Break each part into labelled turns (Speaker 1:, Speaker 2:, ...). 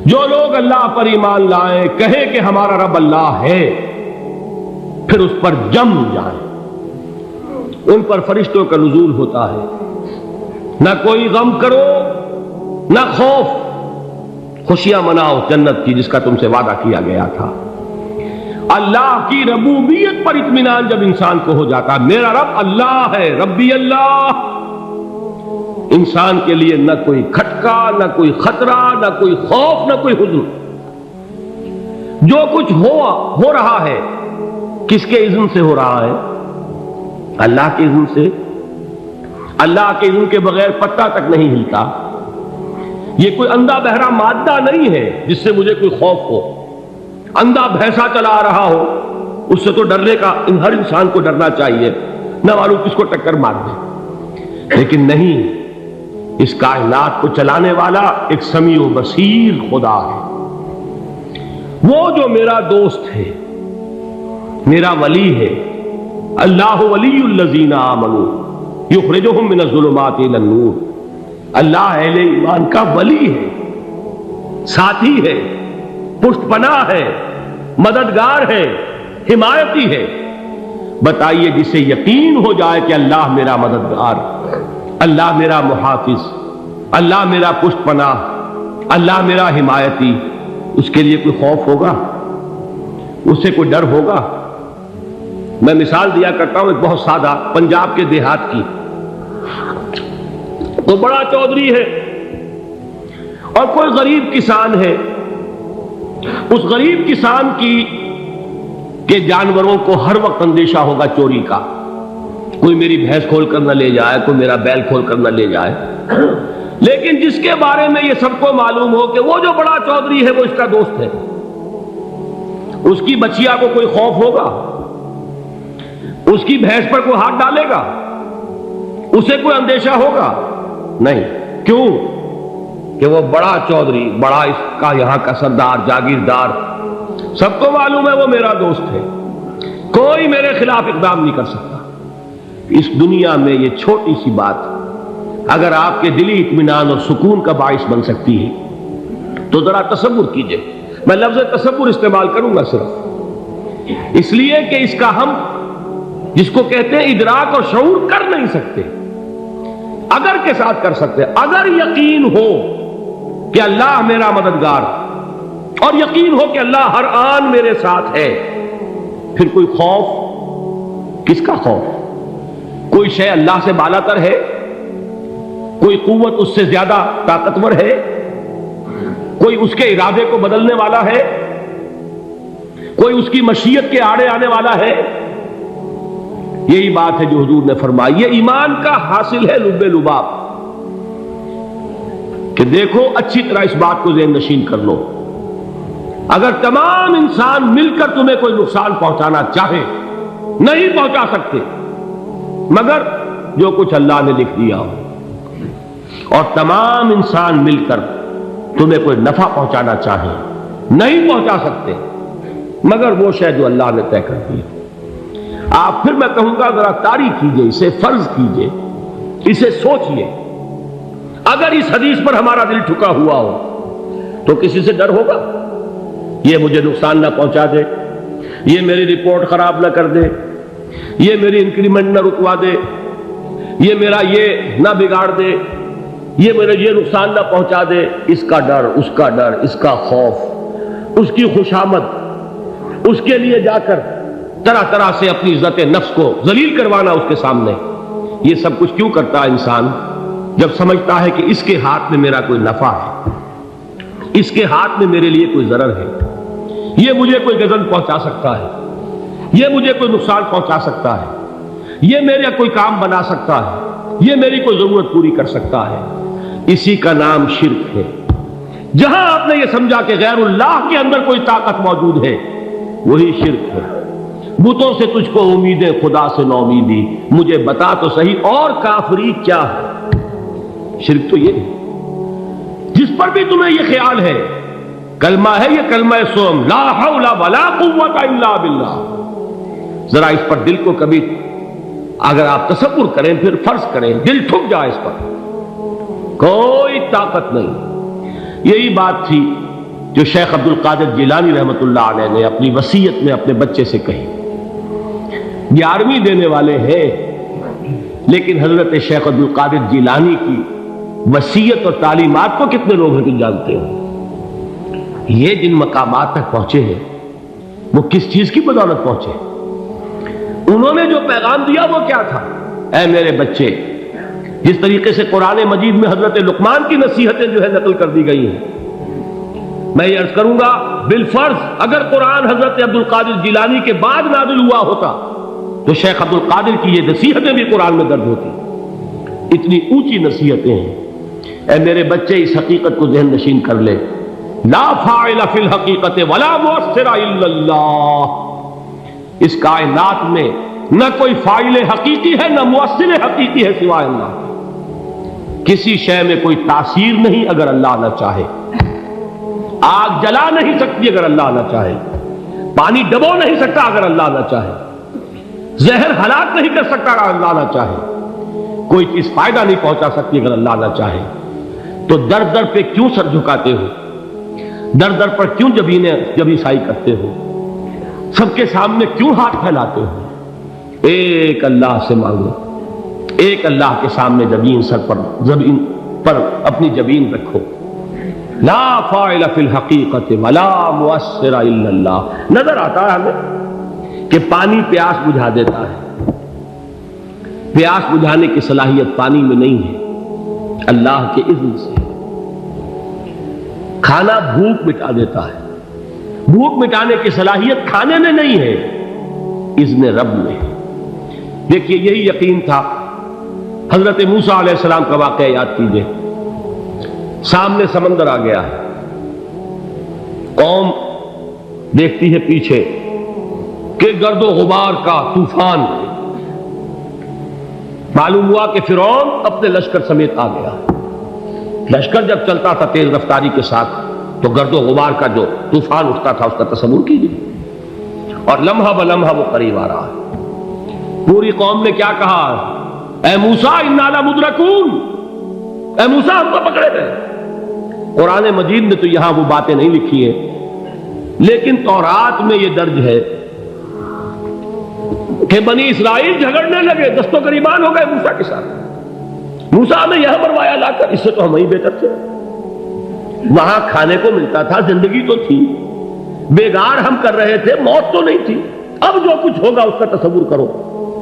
Speaker 1: جو لوگ اللہ پر ایمان لائیں، کہیں کہ ہمارا رب اللہ ہے، پھر اس پر جم جائیں، ان پر فرشتوں کا نزول ہوتا ہے، نہ کوئی غم کرو نہ خوف، خوشیاں مناؤ جنت کی جس کا تم سے وعدہ کیا گیا تھا۔ اللہ کی ربوبیت پر اطمینان جب انسان کو ہو جاتا، میرا رب اللہ ہے، ربی اللہ، انسان کے لیے نہ کوئی کھٹکا، نہ کوئی خطرہ، نہ کوئی خوف، نہ کوئی حزن۔ جو کچھ ہو رہا ہے کس کے اذن سے ہو رہا ہے؟ اللہ کے اذن سے۔ اللہ کے اذن کے بغیر پتہ تک نہیں ہلتا۔ یہ کوئی اندھا بہرا مادہ نہیں ہے جس سے مجھے کوئی خوف ہو۔ اندھا بھینسا چلا آ رہا ہو اس سے تو ڈرنے کا ہر انسان کو ڈرنا چاہیے، نہ معلوم کس کو ٹکر مار دے۔ لیکن نہیں، اس کائنات کو چلانے والا ایک سمیع و بصیر خدا ہے، وہ جو میرا دوست ہے، میرا ولی ہے۔ اللہ ولی الذین آمنوا یخرجہم من الظلمات الی النور۔ اللہ اہل ایمان کا ولی ہے، ساتھی ہے، پشت پناہ ہے، مددگار ہے، حمایتی ہے۔ بتائیے جسے یقین ہو جائے کہ اللہ میرا مددگار، اللہ میرا محافظ، اللہ میرا پشت پناہ، اللہ میرا حمایتی، اس کے لیے کوئی خوف ہوگا؟ اس سے کوئی ڈر ہوگا؟ میں مثال دیا کرتا ہوں ایک بہت سادہ، پنجاب کے دیہات کی۔ تو بڑا چودھری ہے اور کوئی غریب کسان ہے۔ اس غریب کسان کے جانوروں کو ہر وقت اندیشہ ہوگا چوری کا، کوئی میری بھینس کھول کر نہ لے جائے، کوئی میرا بیل کھول کر نہ لے جائے۔ لیکن جس کے بارے میں یہ سب کو معلوم ہو کہ وہ جو بڑا چودھری ہے وہ اس کا دوست ہے، اس کی بچیا کو کوئی خوف ہوگا؟ اس کی بھینس پر کوئی ہاتھ ڈالے گا؟ اسے کوئی اندیشہ ہوگا؟ نہیں۔ کیوں؟ کہ وہ بڑا چودھری، بڑا اس کا یہاں کا سردار، جاگیردار، سب کو معلوم ہے وہ میرا دوست ہے، کوئی میرے خلاف اقدام نہیں کر سکتا۔ اس دنیا میں یہ چھوٹی سی بات اگر آپ کے دلی اطمینان اور سکون کا باعث بن سکتی ہے تو ذرا تصور کیجئے۔ میں لفظ تصور استعمال کروں گا صرف اس لیے کہ اس کا ہم جس کو کہتے ہیں ادراک اور شعور کر نہیں سکتے، اگر کے ساتھ کر سکتے۔ اگر یقین ہو کہ اللہ میرا مددگار اور یقین ہو کہ اللہ ہر آن میرے ساتھ ہے، پھر کوئی خوف؟ کس کا خوف؟ کوئی شے اللہ سے بالا تر ہے؟ کوئی قوت اس سے زیادہ طاقتور ہے؟ کوئی اس کے ارادے کو بدلنے والا ہے؟ کوئی اس کی مشیت کے آڑے آنے والا ہے؟ یہی بات ہے جو حضور نے فرمائی، یہ ایمان کا حاصل ہے لب لباب، کہ دیکھو اچھی طرح اس بات کو ذہن نشین کر لو، اگر تمام انسان مل کر تمہیں کوئی نقصان پہنچانا چاہے نہیں پہنچا سکتے، مگر جو کچھ اللہ نے لکھ دیا ہو، اور تمام انسان مل کر تمہیں کوئی نفع پہنچانا چاہے نہیں پہنچا سکتے، مگر وہ شے جو اللہ نے طے کر دی۔ آپ پھر میں کہوں گا ذرا طاری کیجئے، اسے فرض کیجئے، اسے سوچئے۔ اگر اس حدیث پر ہمارا دل ٹھکا ہوا ہو تو کسی سے ڈر ہوگا؟ یہ مجھے نقصان نہ پہنچا دے، یہ میری رپورٹ خراب نہ کر دے، یہ میری انکریمنٹ نہ رکوا دے، یہ میرا یہ نہ بگاڑ دے، یہ میرے یہ نقصان نہ پہنچا دے۔ اس کا ڈر، اس کا ڈر، اس کا خوف، اس کی خوشامد، اس کے لیے جا کر طرح طرح سے اپنی عزت نفس کو ذلیل کروانا اس کے سامنے، یہ سب کچھ کیوں کرتا ہے انسان؟ جب سمجھتا ہے کہ اس کے ہاتھ میں میرا کوئی نفع ہے، اس کے ہاتھ میں میرے لیے کوئی ضرر ہے، یہ مجھے کوئی غضب پہنچا سکتا ہے، یہ مجھے کوئی نقصان پہنچا سکتا ہے، یہ میرا کوئی کام بنا سکتا ہے، یہ میری کوئی ضرورت پوری کر سکتا ہے، اسی کا نام شرک ہے۔ جہاں آپ نے یہ سمجھا کہ غیر اللہ کے اندر کوئی طاقت موجود ہے، وہی شرک ہے۔ بتوں سے تجھ کو امیدیں، خدا سے نو امیدی، مجھے بتا تو صحیح اور کافری کیا ہے؟ شرک تو یہ ہے۔ جس پر بھی تمہیں یہ خیال ہے، کلمہ ہے یہ کلمہ سوم، لا حول ولا قوت الا باللہ، ذرا اس پر دل کو کبھی اگر آپ تصور کریں، پھر فرض کریں، دل ٹھک جائے اس پر، کوئی طاقت نہیں۔ یہی بات تھی جو شیخ عبد القادر جیلانی رحمۃ اللہ علیہ نے اپنی وصیت میں اپنے بچے سے کہی. 11ویں دینے والے ہیں، لیکن حضرت شیخ عبد القادر جیلانی کی وصیت اور تعلیمات کو کتنے لوگ ہیں جانتے ہو؟ یہ جن مقامات تک پہنچے ہیں وہ کس چیز کی بدولت پہنچے؟ انہوں نے جو پیغام دیا وہ کیا تھا؟ اے میرے بچے، جس طریقے سے قرآن مجید میں حضرت لقمان کی نصیحتیں جو ہے نقل کر دی گئی ہیں، میں یہ عرض کروں گا بالفرض اگر قرآن حضرت عبد القادر جیلانی کے بعد نازل ہوا ہوتا تو شیخ عبد القادر کی یہ نصیحتیں بھی قرآن میں درج ہوتی. اتنی اونچی نصیحتیں ہیں. اے میرے بچے، اس حقیقت کو ذہن نشین کر لے، لا فاعل فی الحقیقت ولا مؤثر الا اللہ. اس کائنات میں نہ کوئی فاعل حقیقی ہے نہ مؤثر حقیقی ہے سوائے اللہ. کسی شے میں کوئی تاثیر نہیں اگر اللہ نہ چاہے. آگ جلا نہیں سکتی اگر اللہ نہ چاہے. پانی ڈبو نہیں سکتا اگر اللہ نہ چاہے. زہر ہلاک نہیں کر سکتا اگر اللہ نہ چاہے. کوئی چیز فائدہ نہیں پہنچا سکتی اگر اللہ نہ چاہے. تو در در پہ کیوں سر جھکاتے ہو؟ در در پر کیوں جبیں سائی کرتے ہو؟ سب کے سامنے کیوں ہاتھ پھیلاتے ہو؟ ایک اللہ سے مانگو. ایک اللہ کے سامنے زمین پر اپنی جبین رکھو. لا فاعل فی الحقیقت ولا مؤثر الا اللہ. نظر آتا ہے ہمیں کہ پانی پیاس بجھا دیتا ہے. پیاس بجھانے کی صلاحیت پانی میں نہیں ہے، اللہ کے اذن سے. کھانا بھوک مٹا دیتا ہے. بھوک مٹانے کی صلاحیت کھانے میں نہیں ہے، اذن رب میں. دیکھیے یہی یقین تھا. حضرت موسیٰ علیہ السلام کا واقعہ یاد کیجئے. سامنے سمندر آ گیا ہے. قوم دیکھتی ہے پیچھے کہ گرد و غبار کا طوفان. معلوم ہوا کہ فرعون اپنے لشکر سمیت آ گیا. لشکر جب چلتا تھا تیز رفتاری کے ساتھ تو گرد و غبار کا جو طوفان اٹھتا تھا اس کا تصور کیجیے. اور لمحہ بلمحہ وہ قریب آ رہا ہے. پوری قوم نے کیا کہا؟ اے موسیٰ انا لمدرکون. اے موسیٰ ہم کو پکڑے گئے. قرآن مجید نے تو یہاں وہ باتیں نہیں لکھی ہیں، لیکن تورات میں یہ درج ہے کہ بنی اسرائیل جھگڑنے لگے، دست و گریبان ہو گئے موسیٰ کے ساتھ. موسیٰ نے یہاں مروایا لا کر، اس سے تو ہم ہی بہتر تھے. وہاں کھانے کو ملتا تھا، زندگی تو تھی، بیگار ہم کر رہے تھے، موت تو نہیں تھی. اب جو کچھ ہوگا اس کا تصور کرو،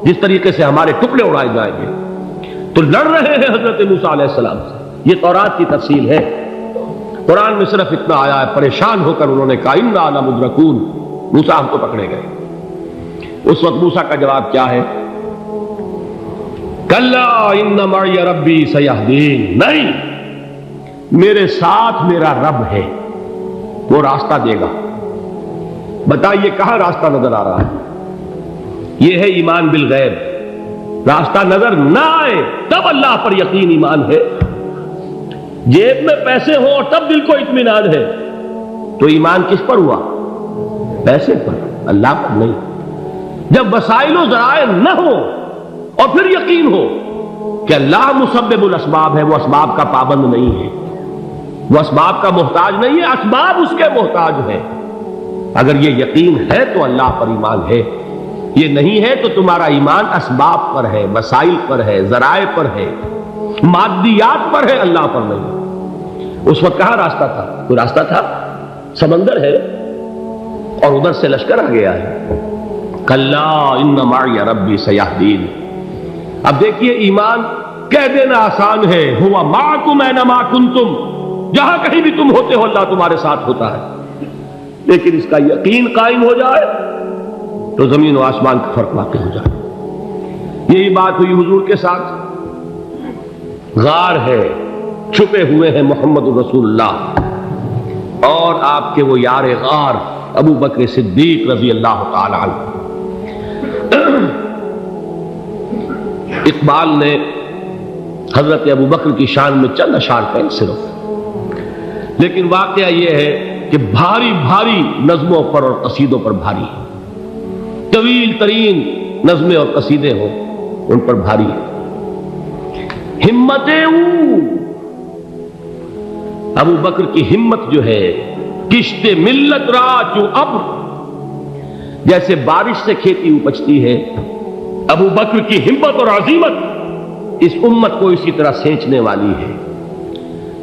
Speaker 1: جس طریقے سے ہمارے ٹکڑے اڑائے جائیں گے. تو لڑ رہے ہیں حضرت موسیٰ علیہ السلام سے. یہ تورات کی تفصیل ہے. قرآن میں صرف اتنا آیا ہے، پریشان ہو کر انہوں نے کہا انا لمدرکون. موسیٰ ہم کو پکڑے گئے. اس وقت موسیٰ کا جواب کیا ہے؟ کلا ان معی ربی سیہدین. نہیں، میرے ساتھ میرا رب ہے، وہ راستہ دے گا. بتائیے کہاں راستہ نظر آ رہا ہے؟ یہ ہے ایمان بالغیب. راستہ نظر نہ آئے تب اللہ پر یقین ایمان ہے. جیب میں پیسے ہوں اور تب دل کو اطمینان ہے تو ایمان کس پر ہوا؟ پیسے پر، اللہ پر نہیں. جب وسائل و ذرائع نہ ہو اور پھر یقین ہو کہ اللہ مسبب الاسباب ہے، وہ اسباب کا پابند نہیں ہے، وہ اسباب کا محتاج نہیں ہے، اسباب اس کے محتاج ہے. اگر یہ یقین ہے تو اللہ پر ایمان ہے. یہ نہیں ہے تو تمہارا ایمان اسباب پر ہے، وسائل پر ہے، ذرائع پر ہے، مادیات پر ہے، اللہ پر نہیں. اس وقت کہاں راستہ تھا؟ کوئی راستہ تھا؟ سمندر ہے اور ادھر سے لشکر آ گیا ہے. کلا ان معی ربی سیہدین. اب دیکھیے ایمان کہہ دینا آسان ہے، ہوا معکم اینما کنتم. جہاں کہیں بھی تم ہوتے ہو اللہ تمہارے ساتھ ہوتا ہے. لیکن اس کا یقین قائم ہو جائے تو زمین و آسمان کا فرق واقع ہو جائے. یہی بات ہوئی حضور کے ساتھ. غار ہے، چھپے ہوئے ہیں محمد رسول اللہ اور آپ کے وہ یار غار ابو بکر صدیق رضی اللہ تعالی عنہ. اقبال نے حضرت ابو بکر کی شان میں چند اشعار کہیں صرف، لیکن واقعہ یہ ہے کہ بھاری بھاری نظموں پر اور قصیدوں پر بھاری ہے. طویل ترین نظمیں اور قصیدے ہوں ان پر بھاری ہے. ہمتیں ابو بکر کی ہمت جو ہے کشت ملت را چو ابر، جیسے بارش سے کھیتی اپجتی ہے، ابو بکر کی ہمت اور عزیمت اس امت کو اسی طرح سینچنے والی ہے۔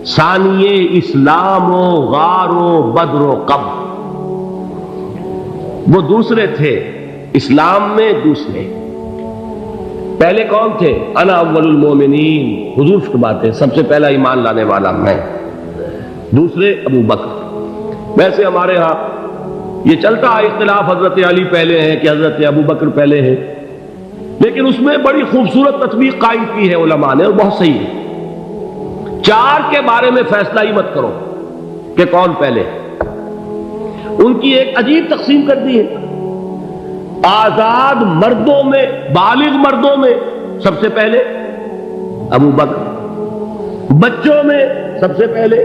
Speaker 1: ثانیے اسلام و غار و بدر و قبر، وہ دوسرے تھے اسلام میں، دوسرے پہلے کون تھے؟ انا اول المومنین، حضور فرماتے سب سے پہلا ایمان لانے والا میں، دوسرے ابو بکر۔ ویسے ہمارے ہاں یہ چلتا ہے اختلاف، حضرت علی پہلے ہیں کہ حضرت ابو بکر پہلے ہیں، لیکن اس میں بڑی خوبصورت تطبیق قائم کی ہے علماء نے، اور بہت صحیح ہے۔ چار کے بارے میں فیصلہ ہی مت کرو کہ کون پہلے، ان کی ایک عجیب تقسیم کر دی ہے۔ آزاد مردوں میں، بالغ مردوں میں سب سے پہلے ابو بکر، بچوں میں سب سے پہلے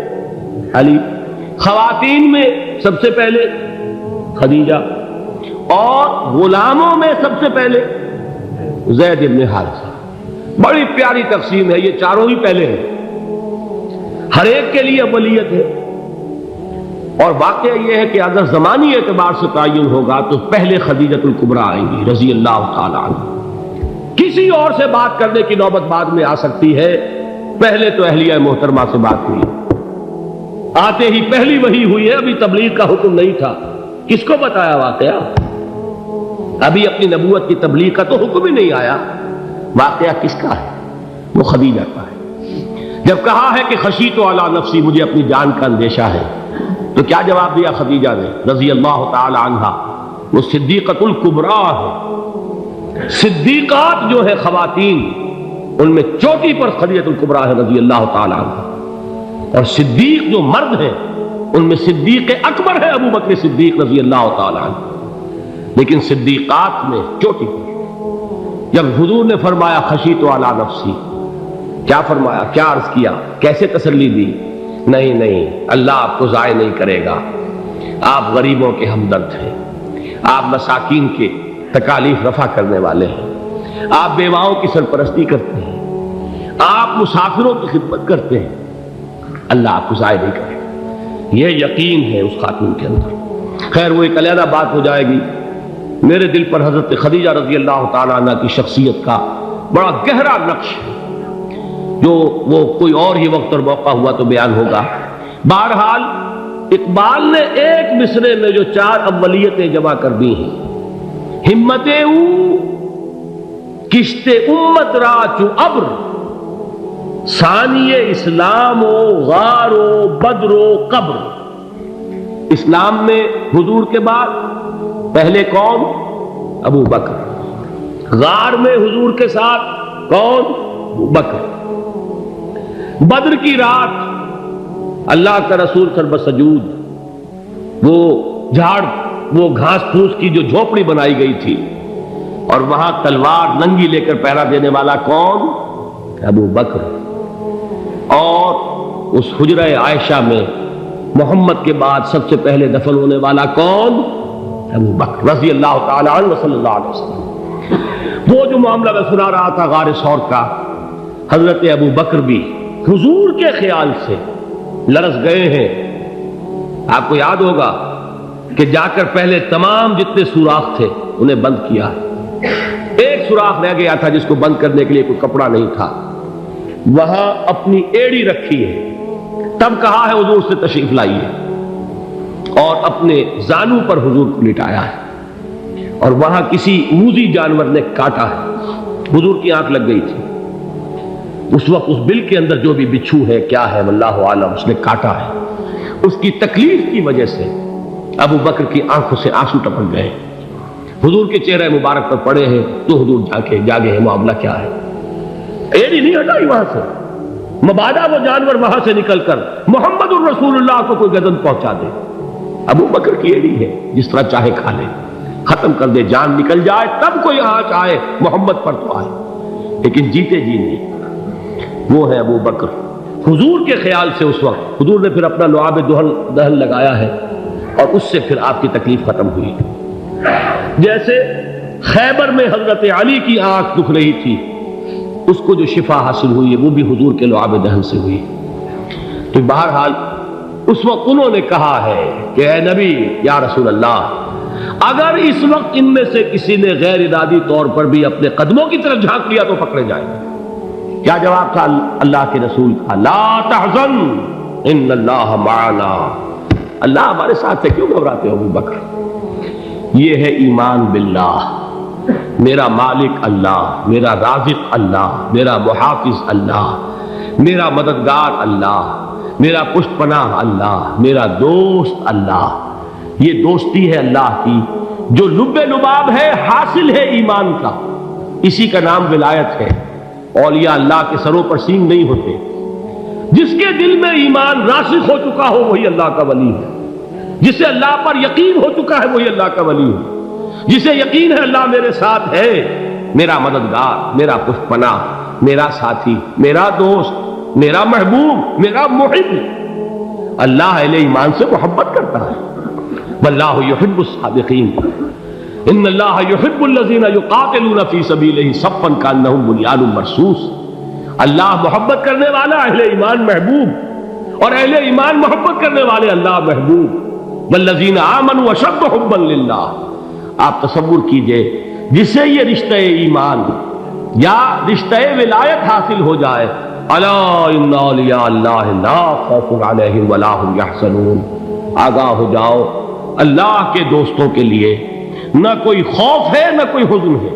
Speaker 1: علی، خواتین میں سب سے پہلے خدیجہ، اور غلاموں میں سب سے پہلے زید بن حارثہ۔ بڑی پیاری تقسیم ہے، یہ چاروں ہی پہلے ہیں، ہر ایک کے لیے اولیت ہے۔ اور واقعہ یہ ہے کہ اگر زمانی اعتبار سے تعین ہوگا تو پہلے خدیجۃ الکبریٰ آئیں گی رضی اللہ تعالی عنہ، کسی اور سے بات کرنے کی نوبت بعد میں آ سکتی ہے، پہلے تو اہلیہ محترمہ سے بات ہوئی، آتے ہی پہلی وحی ہوئی ہے، ابھی تبلیغ کا حکم نہیں تھا، کس کو بتایا واقعہ؟ ابھی اپنی نبوت کی تبلیغ کا تو حکم ہی نہیں آیا، واقعہ کس کا ہے؟ وہ خدیجہ کا ہے۔ جب کہا ہے کہ خشیت علی نفسی، مجھے اپنی جان کا اندیشہ ہے، تو کیا جواب دیا خدیجہ نے رضی اللہ تعالی عنہا؟ وہ صدیقۃ الکبریٰ ہے، صدیقات جو ہے خواتین، ان میں چوٹی پر خدیجۃ الکبریٰ ہے رضی اللہ تعالی عنہا، اور صدیق جو مرد ہیں ان میں صدیق اکبر ہے ابو بکر صدیق رضی اللہ تعالی عنہ، لیکن صدیقات میں چوٹی پر۔ جب حضور نے فرمایا خشیت علی نفسی، کیا فرمایا، کیا عرض کیا، کیسے تسلی دی؟ نہیں نہیں، اللہ آپ کو ضائع نہیں کرے گا، آپ غریبوں کے ہمدرد ہیں، آپ مساکین کے تکالیف رفع کرنے والے ہیں، آپ بیواؤں کی سرپرستی کرتے ہیں، آپ مسافروں کی خدمت کرتے ہیں، اللہ آپ کو ضائع نہیں کرے گا، یہ یقین ہے اس خاتون کے اندر۔ خیر وہ ایک علیحدہ بات ہو جائے گی۔ میرے دل پر حضرت خدیجہ رضی اللہ تعالیٰ عنہ کی شخصیت کا بڑا گہرا نقش ہے، جو وہ کوئی اور ہی وقت اور موقع ہوا تو بیان ہوگا۔ بہرحال اقبال نے ایک مصرے میں جو چار اولیتیں جمع کر دی ہیں، ہمت او کشت امت را چو ابر، ثانی اسلام و غار و بدر و قبر۔ اسلام میں حضور کے بعد پہلے کون؟ ابو بکر، غار میں حضور کے ساتھ کون؟ ابو بکر، بدر کی رات اللہ کا رسول سر بسجود، وہ جھاڑ، وہ گھاس پھوس کی جو جھوپڑی بنائی گئی تھی، اور وہاں تلوار ننگی لے کر پہرا دینے والا کون؟ ابو بکر، اور اس حجرہ عائشہ میں محمد کے بعد سب سے پہلے دفن ہونے والا کون؟ ابو بکر رضی اللہ تعالی عنہ صلی اللہ علیہ وسلم۔ وہ جو معاملہ میں سنا رہا تھا غار ثور کا، حضرت ابو بکر بھی حضور کے خیال سے لرز گئے ہیں۔ آپ کو یاد ہوگا کہ جا کر پہلے تمام جتنے سوراخ تھے انہیں بند کیا، ایک سوراخ رہ گیا تھا جس کو بند کرنے کے لیے کوئی کپڑا نہیں تھا، وہاں اپنی ایڑی رکھی ہے، تب کہا ہے حضور سے تشریف لائیے، اور اپنے زانو پر حضور کو لٹایا ہے، اور وہاں کسی موذی جانور نے کاٹا ہے، حضور کی آنکھ لگ گئی تھی، اس وقت اس بل کے اندر جو بھی بچھو ہے کیا ہے واللہ عالم، اس نے کاٹا ہے، اس کی تکلیف کی وجہ سے ابو بکر کی آنکھوں سے آنسو ٹپک گئے، حضور کے چہرے مبارک پر پڑے ہیں، تو حضور جاگے ہیں، معاملہ کیا ہے؟ ایڑی نہیں ہٹائی وہاں سے، مبادا وہ جانور وہاں سے نکل کر محمد الرسول اللہ کو کوئی گزن پہنچا دے، ابو بکر کی ایڑی ہے، جس طرح چاہے کھا لے، ختم کر دے، جان نکل جائے تب کوئی آنچ آئے، محمد پر تو آئے، لیکن جیتے جی نہیں۔ وہ ہے ابو بکر حضور کے خیال سے، اس وقت حضور نے پھر اپنا لعاب دہن لگایا ہے، اور اس سے پھر آپ کی تکلیف ختم ہوئی۔ جیسے خیبر میں حضرت علی کی آنکھ دکھ رہی تھی، اس کو جو شفا حاصل ہوئی ہے وہ بھی حضور کے لعاب دہن سے ہوئی۔ تو بہرحال اس وقت انہوں نے کہا ہے کہ اے نبی یا رسول اللہ، اگر اس وقت ان میں سے کسی نے غیر ارادی طور پر بھی اپنے قدموں کی طرف جھانک لیا تو پکڑے جائیں گے۔ کیا جواب تھا اللہ کے رسول کا؟ لا تحزن ان اللہ معنا، اللہ ہمارے ساتھ ہے، کیوں گھبراتے ہو ابو بکر؟ یہ ہے ایمان باللہ، میرا مالک اللہ، میرا رازق اللہ، میرا محافظ اللہ، میرا مددگار اللہ، میرا پشت پناہ اللہ، میرا دوست اللہ۔ یہ دوستی ہے اللہ کی جو لب لباب ہے، حاصل ہے ایمان کا، اسی کا نام ولایت ہے۔ اولیاء اللہ کے سروں پر سینگ نہیں ہوتے، جس کے دل میں ایمان راسخ ہو چکا ہو وہی اللہ کا ولی ہے، جسے اللہ پر یقین ہو چکا ہے وہی اللہ کا ولی ہے، جسے یقین ہے اللہ میرے ساتھ ہے، میرا مددگار، میرا پشت پناہ، میرا ساتھی، میرا دوست، میرا محبوب، میرا محب۔ اللہ اہل ایمان سے محبت کرتا ہے۔ واللہ یحب الصادقین، ان اللہ یحب الذین یقاتلون فی سبیلہ صفا کانہم بنیان مرصوص۔ اللہ محبت کرنے والا، اہل ایمان محبوب، اور اہل ایمان محبت کرنے والے اللہ محبوب۔ والذین آمنوا اشد حبا للہ۔ آپ تصور کیجئے جسے یہ رشتہ ایمان یا رشتہ ولایت حاصل ہو جائے، الا ان اولیاء اللہ لا خوف علیہم ولا هم یحزنون، آگاہ ہو جاؤ اللہ کے دوستوں کے لیے نہ کوئی خوف ہے نہ کوئی حزن ہے۔